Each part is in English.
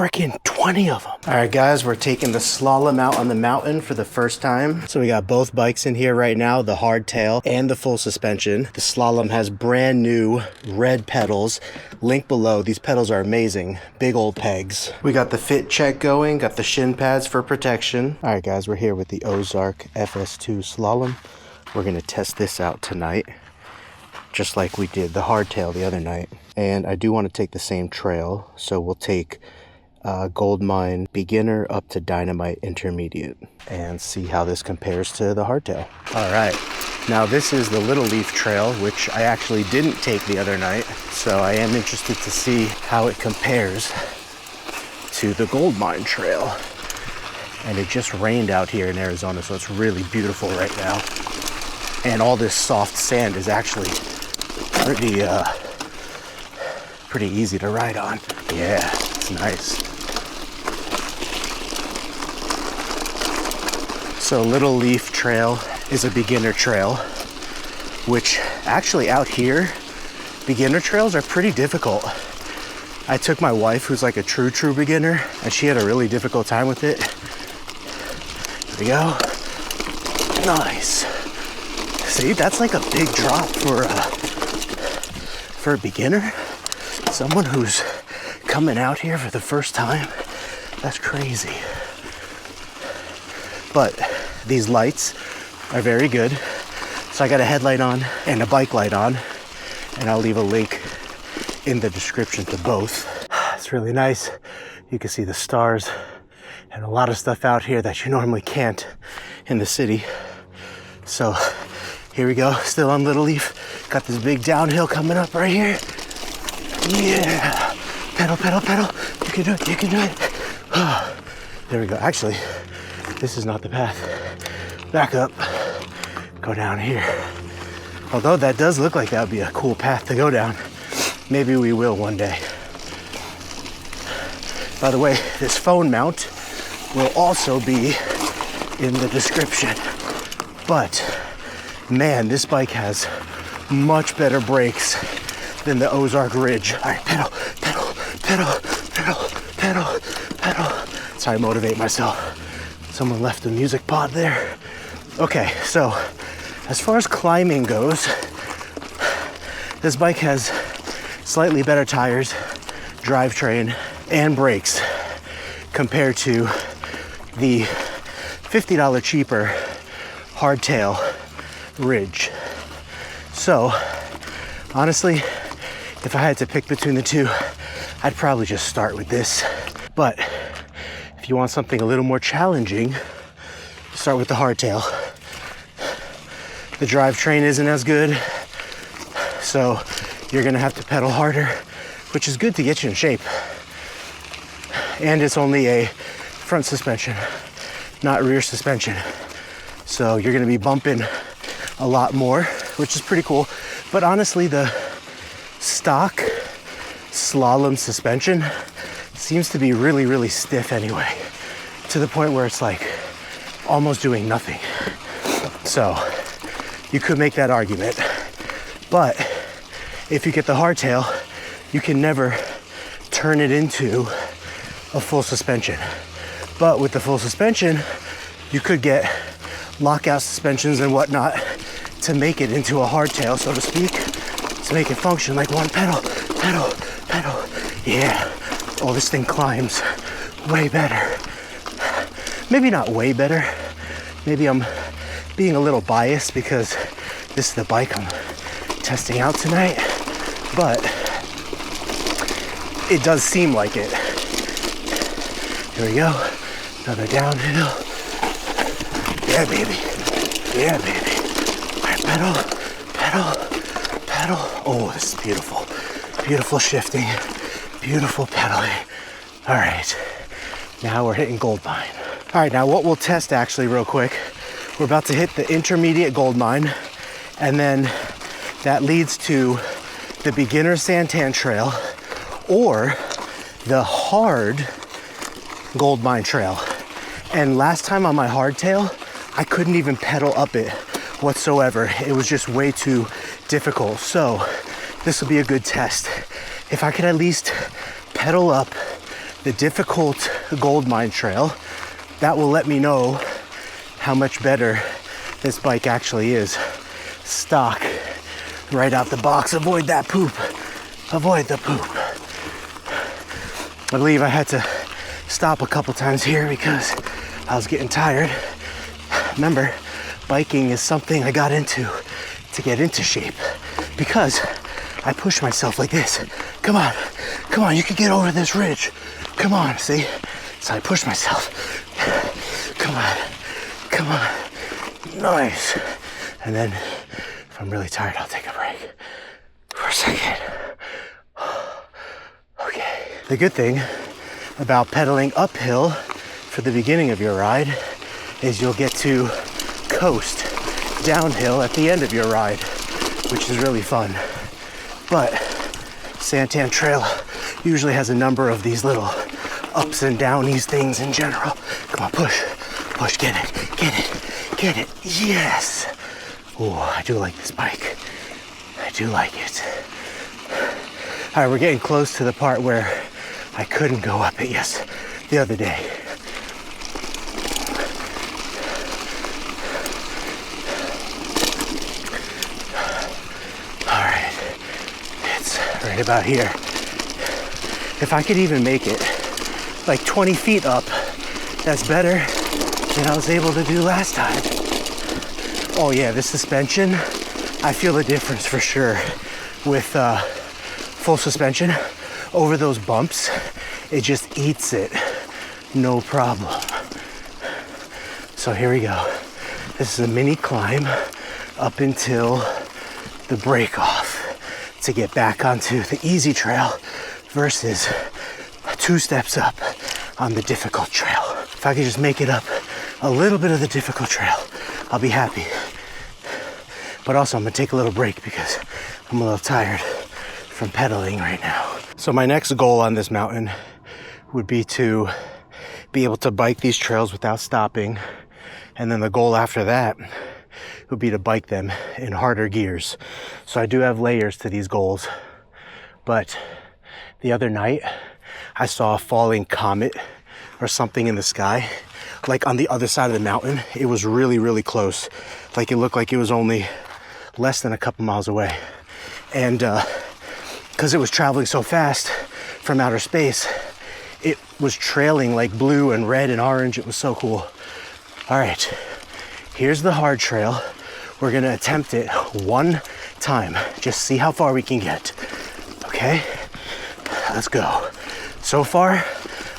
freaking 20 of them. All right, guys, we're taking the slalom out on the mountain for the first time. So we got both bikes in here right now, the hardtail and the full suspension. The slalom has brand new red pedals. Link below. These pedals are amazing. Big old pegs. We got the fit check going, got the shin pads for protection. All right, guys, we're here with the Ozark FS.2 Slalom. We're gonna test this out tonight, just like we did the hardtail the other night. And I do want to take the same trail, so we'll take Gold Mine beginner up to Dynamite intermediate and see how this compares to the hardtail. All right, now this is the Little Leaf trail, which I actually didn't take the other night, so I am interested to see how it compares to the Gold Mine trail. And it just rained out here in Arizona, so it's really beautiful right now. And all this soft sand is actually pretty easy to ride on. Yeah, it's nice. So Little Leaf Trail is a beginner trail, which actually out here, beginner trails are pretty difficult. I took my wife, who's like a true beginner, and she had a really difficult time with it. There we go. Nice. See, that's like a big drop for a beginner. Someone who's coming out here for the first time. That's crazy. But these lights are very good. So I got a headlight on and a bike light on, and I'll leave a link in the description to both. It's really nice. You can see the stars and a lot of stuff out here that you normally can't in the city. So here we go, still on Little Leaf. Got this big downhill coming up right here. Yeah, pedal, pedal, pedal. You can do it, you can do it. There we go. Actually, this is not the path. Back up, go down here. Although that does look like that would be a cool path to go down. Maybe we will one day. By the way, this phone mount will also be in the description. But man, this bike has much better brakes than the Ozark Ridge. All right, pedal, pedal, pedal, pedal, pedal, pedal. That's how I motivate myself. Someone left the music pod there. Okay, so as far as climbing goes, this bike has slightly better tires, drivetrain, and brakes compared to the $50 cheaper hardtail Ridge. So honestly, if I had to pick between the two, I'd probably just start with this. But if you want something a little more challenging, start with the hardtail. The drivetrain isn't as good, so you're gonna have to pedal harder, which is good to get you in shape. And it's only a front suspension, not rear suspension. So you're gonna be bumping a lot more, which is pretty cool. But honestly, the stock slalom suspension seems to be really stiff anyway, to the point where it's like almost doing nothing. So you could make that argument. But if you get the hardtail, you can never turn it into a full suspension. But with the full suspension, you could get lockout suspensions and whatnot to make it into a hardtail, so to speak, to make it function like one pedal, pedal, pedal. Yeah, oh, this thing climbs way better. Maybe not way better. Maybe I'm being a little biased because this is the bike I'm testing out tonight, but it does seem like it. Here we go, another downhill. Yeah, baby, yeah, baby. All right, pedal, pedal, pedal. Oh, this is beautiful. Beautiful shifting, beautiful pedaling. All right, now we're hitting Gold Mine. All right, now what we'll test actually real quick, we're about to hit the intermediate Gold Mine, and then that leads to the beginner Santan Trail or the hard Gold Mine Trail. And last time on my hardtail, I couldn't even pedal up it whatsoever. It was just way too difficult. So this will be a good test. If I could at least pedal up the difficult gold mine trail. That will let me know how much better this bike actually is. Stock, right out the box. Avoid that poop. Avoid the poop. I believe I had to stop a couple times here because I was getting tired. Remember, biking is something I got into to get into shape because I push myself like this. Come on, come on, you can get over this ridge. Come on, see? So I push myself. Come on, come on, nice. And then if I'm really tired, I'll take a break for a second. Okay. The good thing about pedaling uphill for the beginning of your ride is you'll get to coast downhill at the end of your ride, which is really fun. But Santan Trail usually has a number of these little ups and downies things in general. Come on, push, push, get it, get it, get it, yes. Oh, I do like this bike. I do like it. All right, we're getting close to the part where I couldn't go up it, yes, the other day. All right, it's right about here. If I could even make it like 20 feet up, that's better than I was able to do last time. Oh yeah, this suspension, I feel the difference for sure. With full suspension, over those bumps, it just eats it, no problem. So here we go. This is a mini climb up until the break off to get back onto the easy trail versus 2 steps up on the difficult trail. If I could just make it up a little bit of the difficult trail, I'll be happy. But also I'm gonna take a little break because I'm a little tired from pedaling right now. So my next goal on this mountain would be to be able to bike these trails without stopping. And then the goal after that would be to bike them in harder gears. So I do have layers to these goals. But the other night, I saw a falling comet or something in the sky, like on the other side of the mountain. It was really, really close. Like it looked like it was only less than a couple miles away. And because it was traveling so fast from outer space, it was trailing like blue and red and orange. It was so cool. All right, here's the hard trail. We're gonna attempt it one time. Just see how far we can get. Okay, let's go. So far,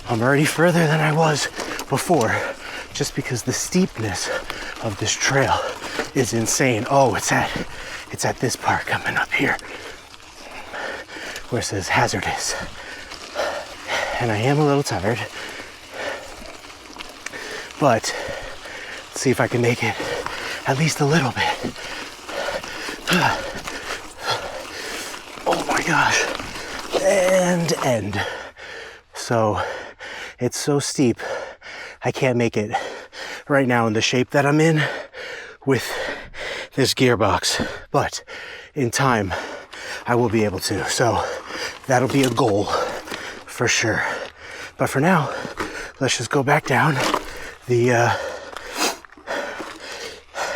I'm already further than I was before, just because the steepness of this trail is insane. Oh, it's at this part coming up here where it says hazardous. And I am a little tired, but let's see if I can make it at least a little bit. Oh my gosh. And end. So it's so steep, I can't make it right now in the shape that I'm in with this gearbox, but in time I will be able to. So that'll be a goal for sure. But for now, let's just go back down the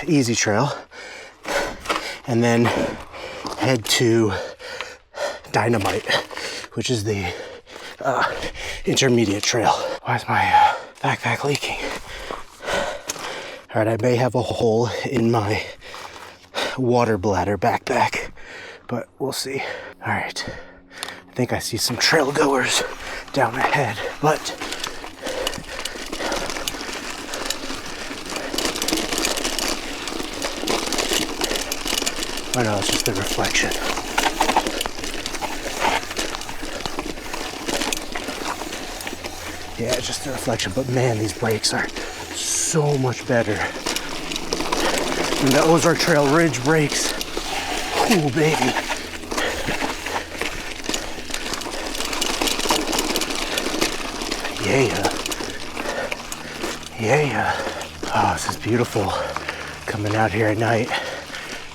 easy trail and then head to Dynamite, which is the intermediate trail. Why is my backpack leaking? All right, I may have a hole in my water bladder backpack, but we'll see. All right, I think I see some trail goers down ahead, but oh no, it's just the reflection. Yeah, it's just the reflection, but man, these brakes are so much better than the Ozark Trail Ridge brakes. Ooh, baby. Yeah. Yeah. Oh, this is beautiful. Coming out here at night,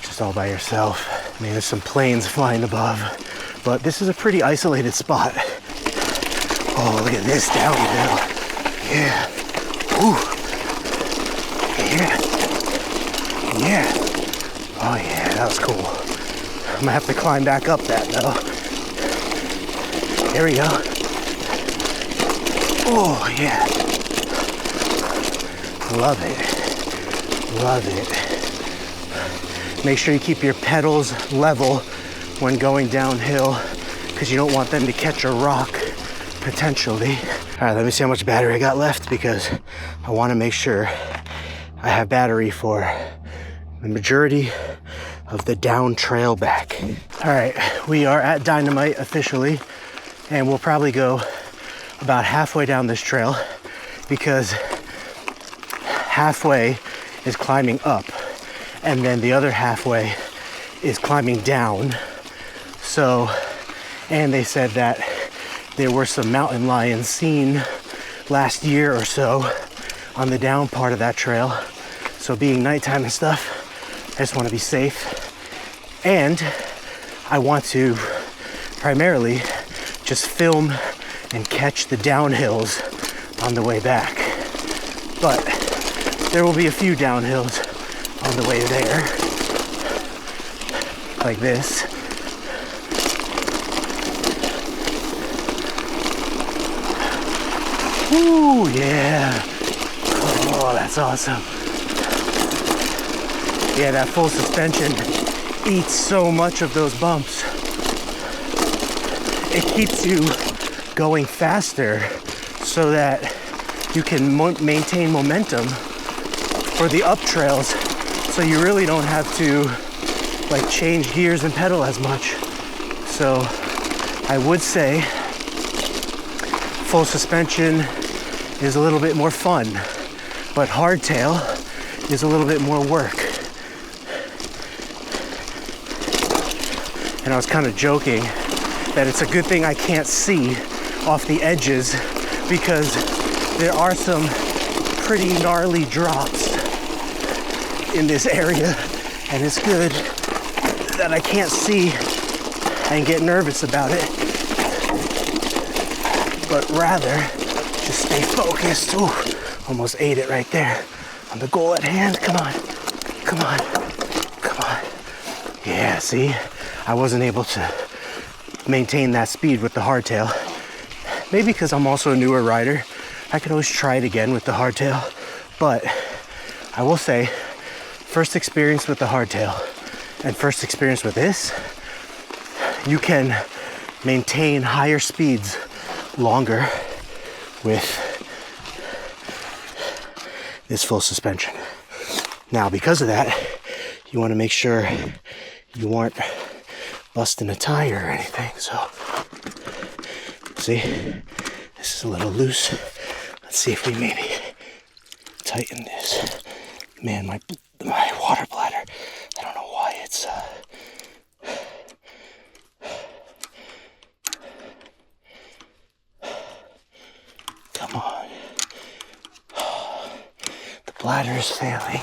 just all by yourself. I mean, there's some planes flying above, but this is a pretty isolated spot. Oh, look at this downhill. Yeah. Ooh. Yeah. Yeah. Oh yeah, that was cool. I'm gonna have to climb back up that though. Here we go. Oh yeah. Love it. Love it. Make sure you keep your pedals level when going downhill because you don't want them to catch a rock potentially. All right, let me see how much battery I got left because I want to make sure I have battery for the majority of the down trail back. All right, we are at Dynamite officially, and we'll probably go about halfway down this trail because halfway is climbing up and then the other halfway is climbing down. So, and they said that there were some mountain lions seen last year or so on the down part of that trail. So being nighttime and stuff, I just want to be safe. And I want to primarily just film and catch the downhills on the way back. But there will be a few downhills on the way there, like this. Ooh, yeah. Oh, that's awesome. Yeah, that full suspension eats so much of those bumps. It keeps you going faster so that you can maintain momentum for the up trails, so you really don't have to like change gears and pedal as much. So I would say full suspension is a little bit more fun, but hardtail is a little bit more work. And I was kind of joking that it's a good thing I can't see off the edges because there are some pretty gnarly drops in this area, and it's good that I can't see and get nervous about it, but rather just stay focused. Ooh, almost ate it right there on the goal at hand. Come on, come on, come on. Yeah, see, I wasn't able to maintain that speed with the hardtail. Maybe because I'm also a newer rider. I could always try it again with the hardtail, but I will say, first experience with the hardtail and first experience with this, you can maintain higher speeds longer with this full suspension. Now, because of that, you want to make sure you aren't busting a tire or anything. So, see, this is a little loose. Let's see if we maybe tighten this. Man, my water bladder, I don't know why it's come on. The bladder is failing.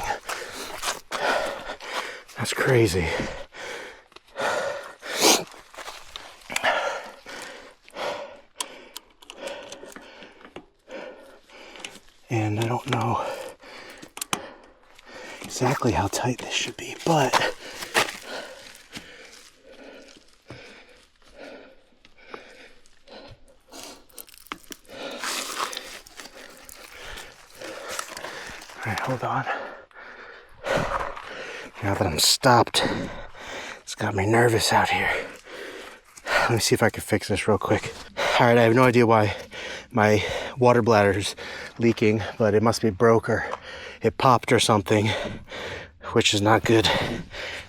That's crazy. And I don't know exactly how tight this should be, but all right, hold on. Now that I'm stopped, it's got me nervous out here. Let me see if I can fix this real quick. All right, I have no idea why my water bladder's leaking, but it must be broke or it popped or something, which is not good.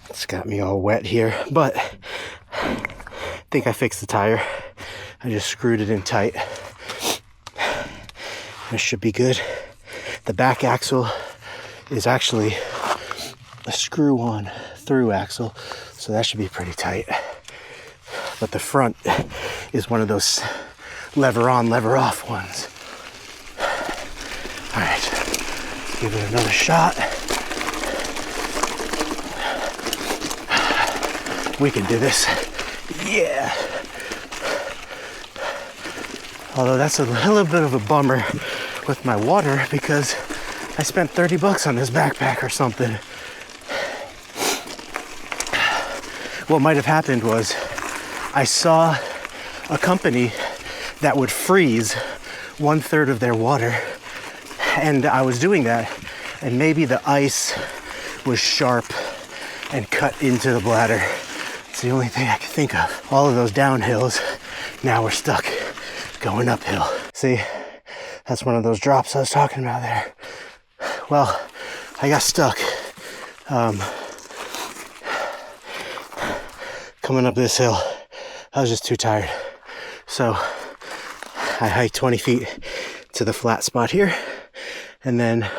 It's got me all wet here, but I think I fixed the tire. I just screwed it in tight. This should be good. The back axle is actually a screw-on through axle, so that should be pretty tight. But the front is one of those lever on, lever off ones. All right, give it another shot. We can do this. Yeah. Although that's a little bit of a bummer with my water because I spent 30 bucks on this backpack or something. What might have happened was I saw a company that would freeze 1/3 of their water, and I was doing that, and maybe the ice was sharp and cut into the bladder. It's the only thing I can think of. All of those downhills, now we're stuck going uphill. See, that's one of those drops I was talking about there. Well, I got stuck coming up this hill. I was just too tired. So I hiked 20 feet to the flat spot here, and then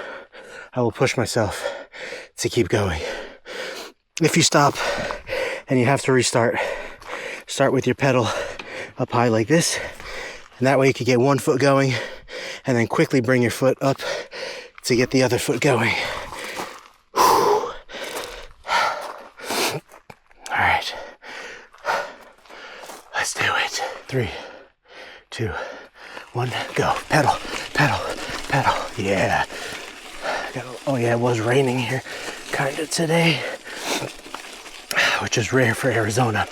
I will push myself to keep going. If you stop and you have to restart, start with your pedal up high like this, and that way you can get one foot going and then quickly bring your foot up to get the other foot going. All right, let's do it. 3, 2, 1, go. Pedal, pedal, pedal. Yeah. Oh yeah, it was raining here kind of today, which is rare for Arizona,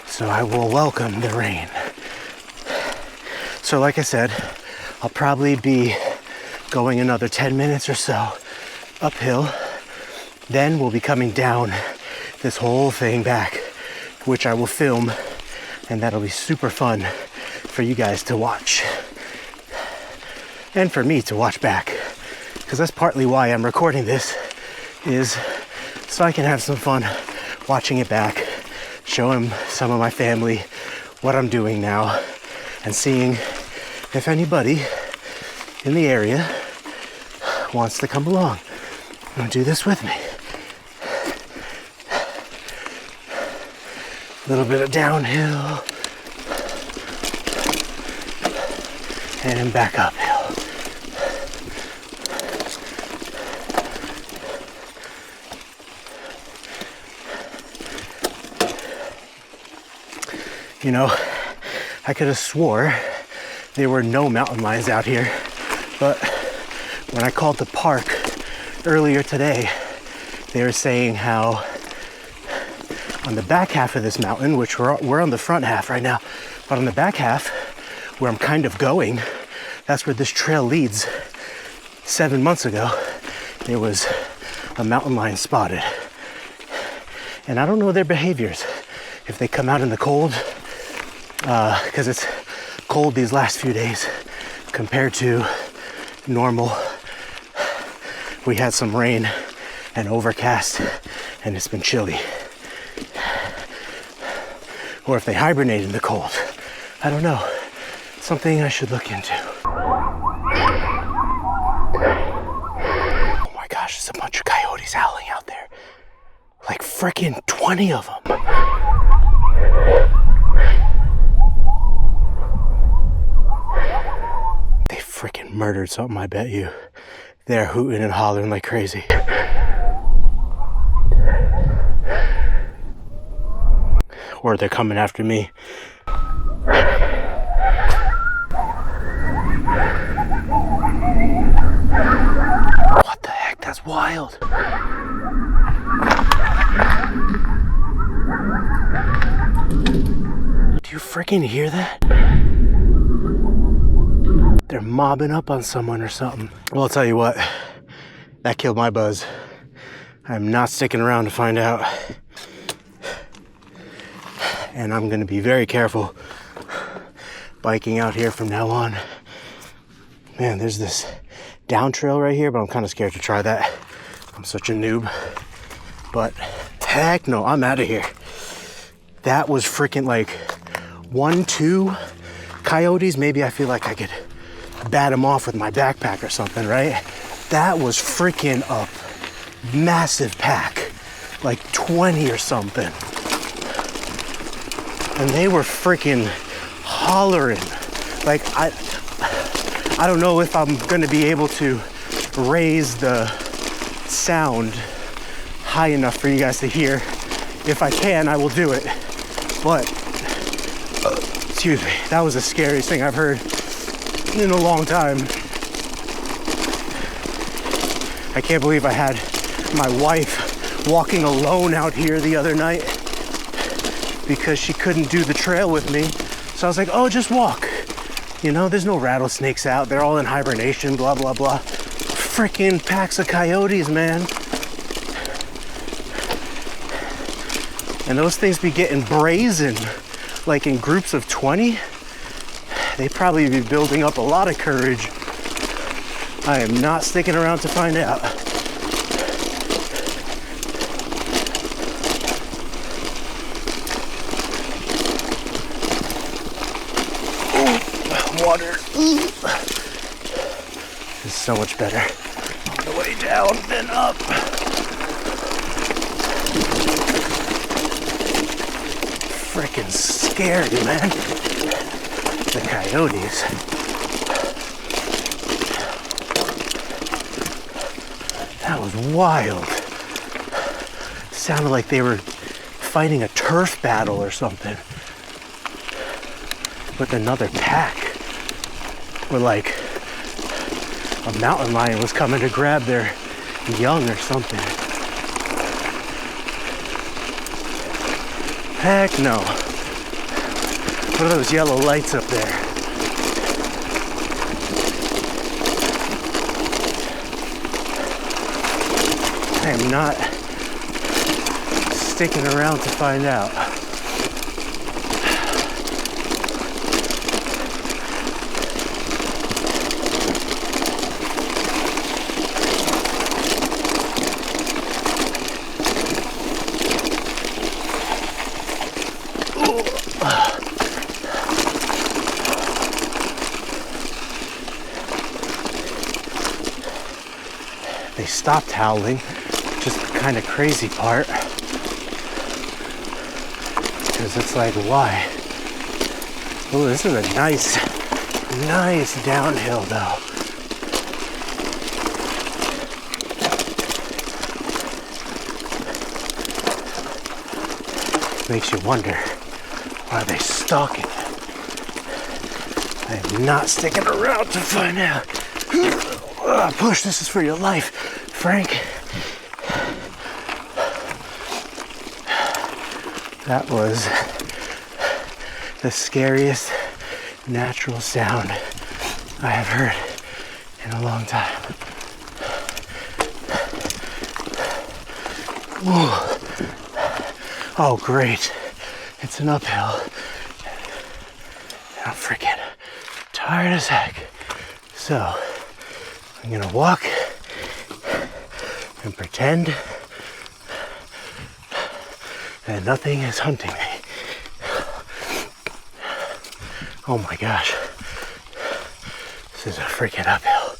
so I will welcome the rain. So like I said, I'll probably be going another 10 minutes or so uphill. Then we'll be coming down this whole thing back, which I will film, and that'll be super fun for you guys to watch and for me to watch back, because that's partly why I'm recording this, is so I can have some fun watching it back, showing some of my family what I'm doing now, and seeing if anybody in the area wants to come along and do this with me. A little bit of downhill and back uphill. You know, I could have swore there were no mountain lions out here, but when I called the park earlier today, they were saying how on the back half of this mountain, which we're on the front half right now, but on the back half, where I'm kind of going, that's where this trail leads. 7 months ago, there was a mountain lion spotted. And I don't know their behaviors. If they come out in the cold, because it's cold these last few days compared to normal. We had some rain and overcast, and it's been chilly. Or if they hibernate in the cold. I don't know. Something I should look into. Oh my gosh, there's a bunch of coyotes howling out there. Like freaking 20 of them. They freaking murdered something, I bet you. They're hooting and hollering like crazy. Or they're coming after me. What the heck? That's wild. Do you freaking hear that? They're mobbing up on someone or something. Well, I'll tell you what, that killed my buzz. I'm not sticking around to find out. And I'm gonna be very careful biking out here from now on. Man, there's this down trail right here, but I'm kind of scared to try that. I'm such a noob. But heck no, I'm out of here. That was freaking like 1, 2 coyotes. Maybe I feel like I could bat them off with my backpack or something, right? That was freaking a massive pack, like 20 or something. And they were freaking hollering. Like, I don't know if I'm gonna be able to raise the sound high enough for you guys to hear. If I can, I will do it. But, excuse me, that was the scariest thing I've heard in a long time. I can't believe I had my wife walking alone out here the other night because she couldn't do the trail with me. So I was like, oh, just walk. You know, there's no rattlesnakes out. They're all in hibernation, blah, blah, blah. Freaking packs of coyotes, man. And those things be getting brazen, like in groups of 20. They probably be building up a lot of courage. I am not sticking around to find out. Ooh, water. Ooh. This is so much better on the way down than up. Freaking scary, man. The coyotes. That was wild. Sounded like they were fighting a turf battle or something with another pack. Or like a mountain lion was coming to grab their young or something. Heck no. What are those yellow lights up there? I am not sticking around to find out. They stopped howling, just the kind of crazy part. Because it's like, why? Oh, this is a nice downhill though. Makes you wonder, are they stalking? I am not sticking around to find out. Push, this is for your life, Frank. That was the scariest natural sound I have heard in a long time. Whoa. Oh, great. It's an uphill. I'm freaking tired as heck. So, I'm gonna walk and pretend that nothing is hunting me. Oh my gosh. This is a freaking uphill.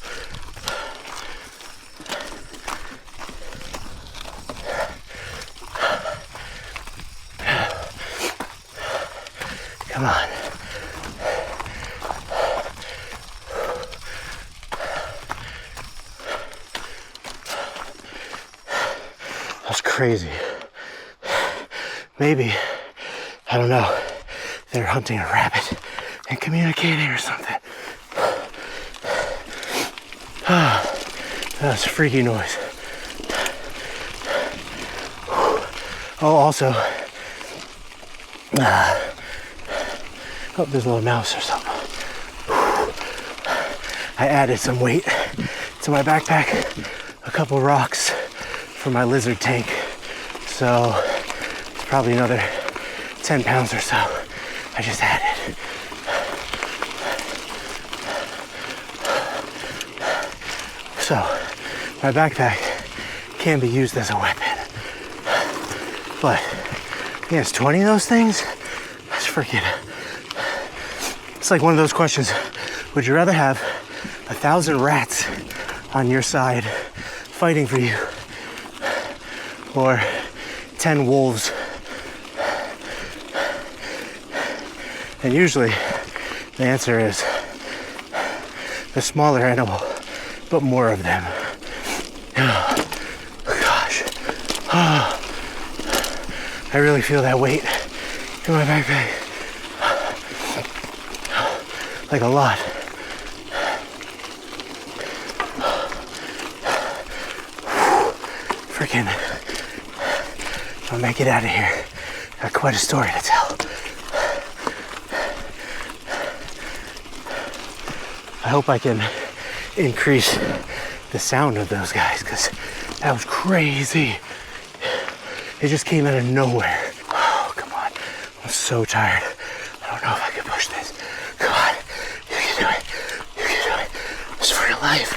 Come on. That's crazy. Maybe, I don't know, they're hunting a rabbit and communicating or something. That's a freaky noise. Oh, also, oh, there's a little mouse or something. I added some weight to my backpack, a couple rocks for my lizard tank. So it's probably another 10 pounds or so I just added. So my backpack can be used as a weapon. But yeah, it's 20 of those things. That's freaking. It's like one of those questions. Would you rather have 1,000 rats on your side fighting for you, or 10 wolves? And usually the answer is the smaller animal, but more of them. Oh, gosh. Oh, I really feel that weight in my backpack. Like a lot. freaking, I'll make it out of here. Got quite a story to tell. I hope I can increase the sound of those guys, because that was crazy. It just came out of nowhere. Oh, come on. I'm so tired. I don't know if I can push this. Come on. You can do it. You can do it. It's for your life.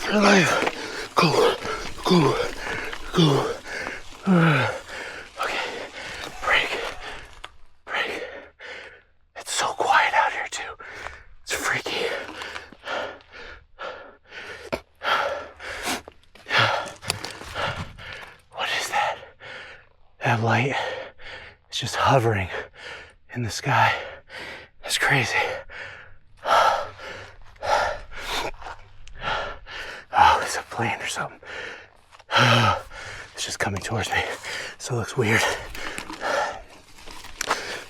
For your life. Go. Go. Go. Okay. Break. Break. It's so quiet out here, too. It's freaky. What is that? That light is just hovering in the sky. It's crazy. Oh, it's a plane or something. It's just coming towards me. So it looks weird.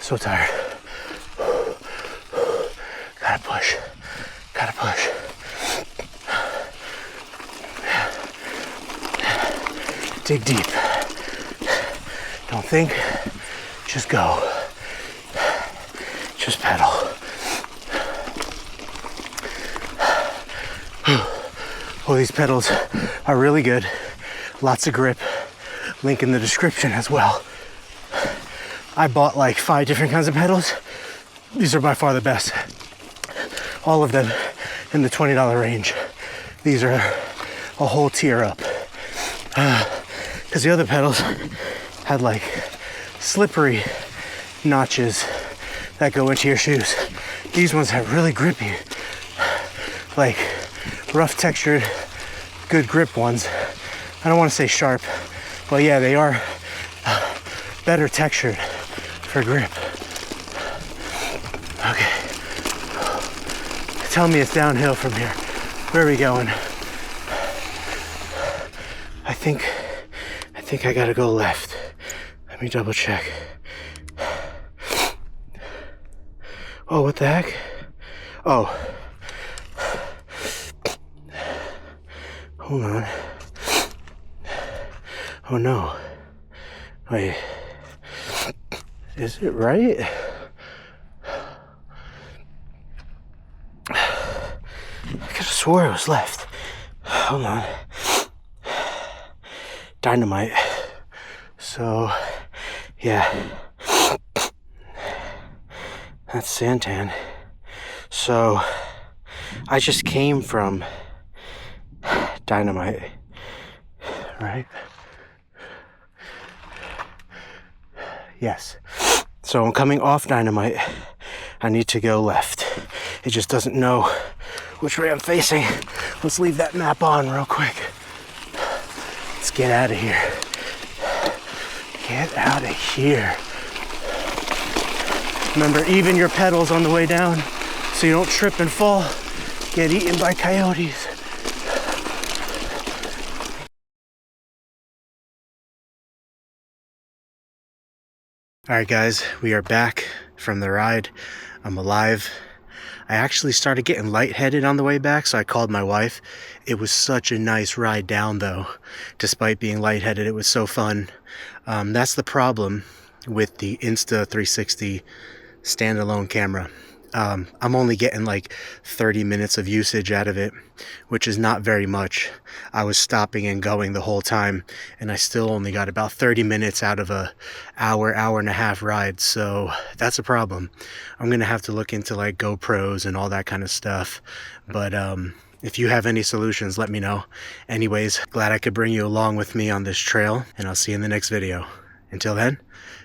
So tired. Gotta push. Gotta push. Dig deep. Don't think, just go. Just pedal. Oh, these pedals are really good. Lots of grip. Link in the description as well. I bought like 5 different kinds of pedals. These are by far the best. All of them in the $20 range. These are a whole tier up. Because the other pedals had like slippery notches that go into your shoes. These ones have really grippy, like rough textured, good grip ones. I don't want to say sharp, but yeah, they are better textured for grip. Okay. Tell me it's downhill from here. Where are we going? I think I gotta go left. Let me double check. Oh, what the heck? Oh. Hold on. Oh no. Wait. Is it right? I could have swore it was left. Hold on. Dynamite. So, yeah. That's Santan. So, I just came from Dynamite, right? Yes. So I'm coming off Dynamite. I need to go left. It just doesn't know which way I'm facing. Let's leave that map on real quick. Let's get out of here. Get out of here. Remember, even your pedals on the way down so you don't trip and fall. Get eaten by coyotes. All right, guys, we are back from the ride. I'm alive. I actually started getting lightheaded on the way back, so I called my wife. It was such a nice ride down, though. Despite being lightheaded, it was so fun. That's the problem with the Insta360 standalone camera. I'm only getting like 30 minutes of usage out of it, which is not very much. I was stopping and going the whole time, and I still only got about 30 minutes out of a hour and a half ride, so that's a problem. I'm gonna have to look into like GoPros and all that kind of stuff, but if you have any solutions, let me know. Anyways, glad I could bring you along with me on this trail, and I'll see you in the next video. Until then,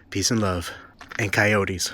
peace and love, and coyotes.